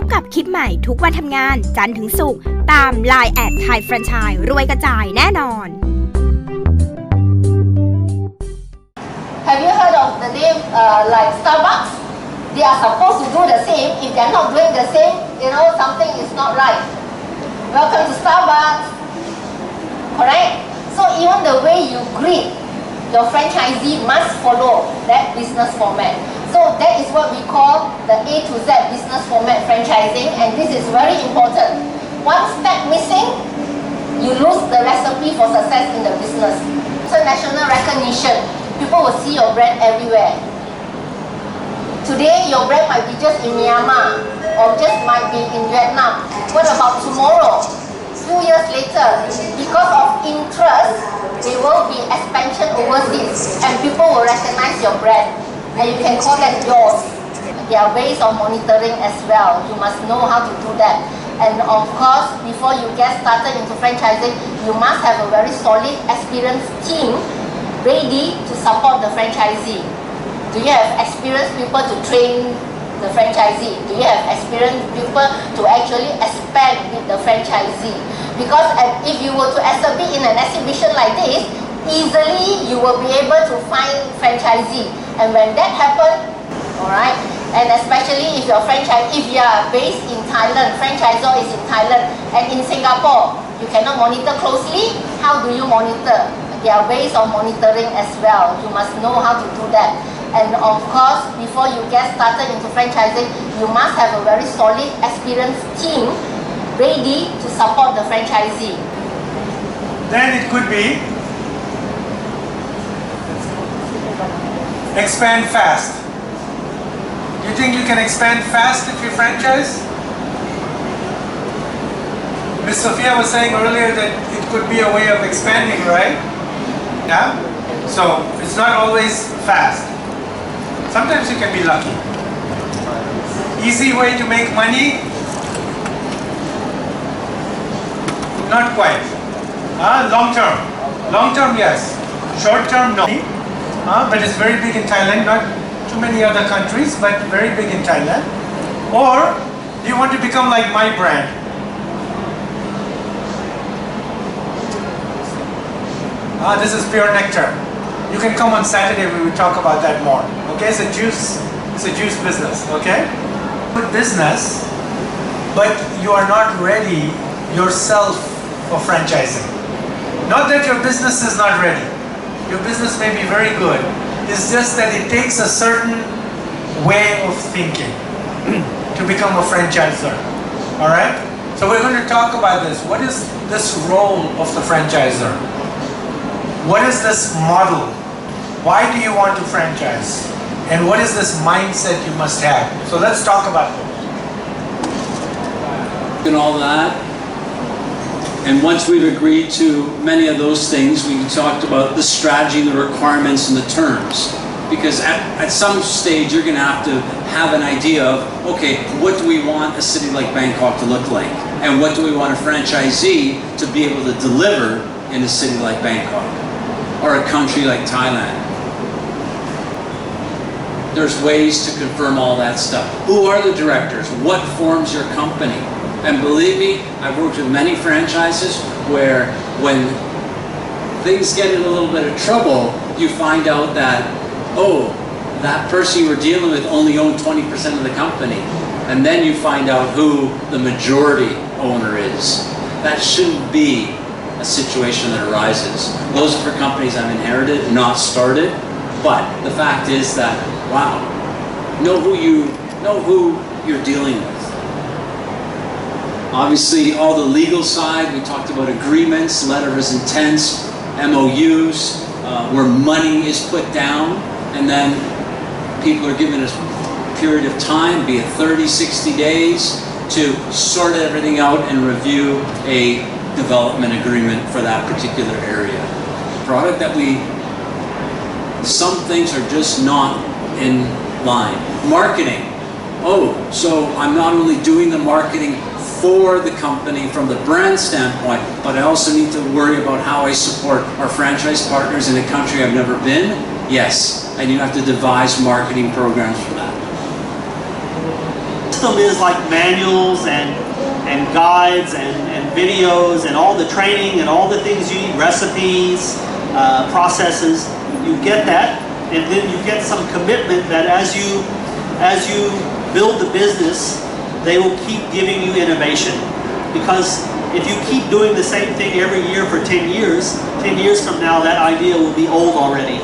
บกับคลิปใหม่ทุกวันทำงานจันทร์ถึงศุกร์ตาม Line แอดไทยแฟรนไชส์รวยกระจายแน่นอน Have you heard of the name like Starbucks? They are supposed to do the same. If they are not doing the same, something is not right. Welcome to Starbucks. Correct? So even the way you greet your franchisee must follow that business format. So that is what we call the A to Z business format franchising, and this is very important. One step missing, you lose the recipe for success in the business. International recognition, people will see your brand everywhere. Today, your brand might be just in Myanmar or just might be in Vietnam. What about tomorrow? Few years later, because of interest, there will be expansion overseas and people will recognize your brand and you can call that yours. There are ways of monitoring as well. You must know how to do that. And of course, before you get started into franchising, you must have a very solid, experienced team ready to support the franchisee. Do you have experienced people to train the franchisee? Do you have experienced people to actually expand with the franchisee? Because if you were to exhibit in an exhibition like this, easily you will be able to find franchisee. And when that happens, alright, and especially if you are based in Thailand, franchisor is in Thailand, and in Singapore, you cannot monitor closely. How do you monitor? There are ways of monitoring as well. You must know how to do that. And of course, before you get started into franchising, you must have a very solid, experienced team ready to support the franchisee. Then it could be expand fast. You think you can expand fast if you franchise? Ms. Sophia was saying earlier that it could be a way of expanding, right? Yeah? So it's not always fast. Sometimes you can be lucky. Easy way to make money? Not quite. Long term. Long term, yes. Short term, no. But it's very big in Thailand, not too many other countries, but very big in Thailand. Or do you want to become like my brand? This is pure nectar. You can come on Saturday, we will talk about that more. Okay, it's a juice business, okay? Good business, but you are not ready yourself for franchising. Not that your business is not ready. Your business may be very good. It's just that it takes a certain way of thinking to become a franchisor. Alright? So we're going to talk about this. What is this role of the franchisor? What is this model? Why do you want to franchise? And what is this mindset you must have? So let's talk about this. And all that. And once we've agreed to many of those things, we talked about the strategy, the requirements, and the terms. Because at some stage, you're going to have an idea of, okay, what do we want a city like Bangkok to look like? And what do we want a franchisee to be able to deliver in a city like Bangkok? Or a country like Thailand? There's ways to confirm all that stuff. Who are the directors? What forms your company? And believe me, I've worked with many franchises where when things get in a little bit of trouble, you find out that, oh, that person you were dealing with only owned 20% of the company. And then you find out who the majority owner is. That shouldn't be a situation that arises. Those are for companies I've inherited, not started. But the fact is that, wow, know who you're dealing with. Obviously, all the legal side, we talked about agreements, letters of intent, MOUs, where money is put down, and then people are given a period of time, be it 30, 60 days, to sort everything out and review a development agreement for that particular area. Product that some things are just not in line. Marketing. Oh, so I'm not only doing the marketing for the company from the brand standpoint, but I also need to worry about how I support our franchise partners in a country I've never been. Yes, and you have to devise marketing programs for that. system is like manuals and guides and videos and all the training and all the things you need, recipes, processes. You get that, and then you get some commitment that as you build the business, they will keep giving you innovation. Because if you keep doing the same thing every year for 10 years from now, that idea will be old already.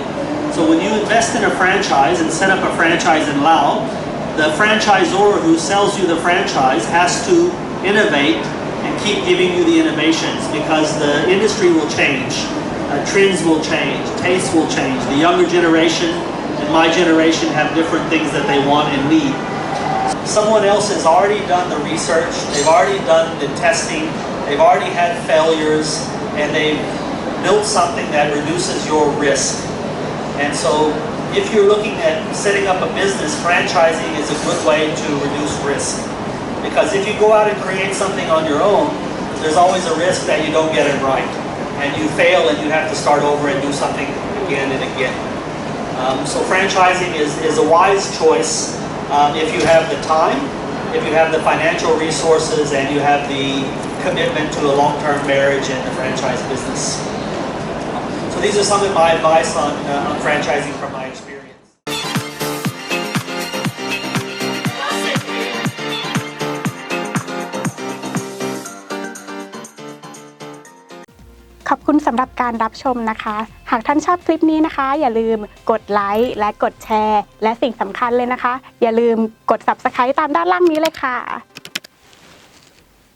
So when you invest in a franchise and set up a franchise in Laos, the franchisor who sells you the franchise has to innovate and keep giving you the innovations because the industry will change, trends will change, tastes will change. The younger generation and my generation have different things that they want and need. Someone else has already done the research, they've already done the testing, they've already had failures, and they've built something that reduces your risk. And so if you're looking at setting up a business, franchising is a good way to reduce risk. Because if you go out and create something on your own, there's always a risk that you don't get it right. And you fail and you have to start over and do something again and again. So franchising is a wise choice if you have the time, if you have the financial resources, and you have the commitment to a long-term marriage in the franchise business. So these are some of my advice on franchising from my experience. ขอบคุณสำหรับการรับชมนะคะ หากท่านชอบคลิปนี้นะคะ อย่าลืมกดไลค์และกดแชร์ และสิ่งสำคัญเลยนะคะ อย่าลืมกด Subscribe ตามด้านล่างนี้เลยค่ะ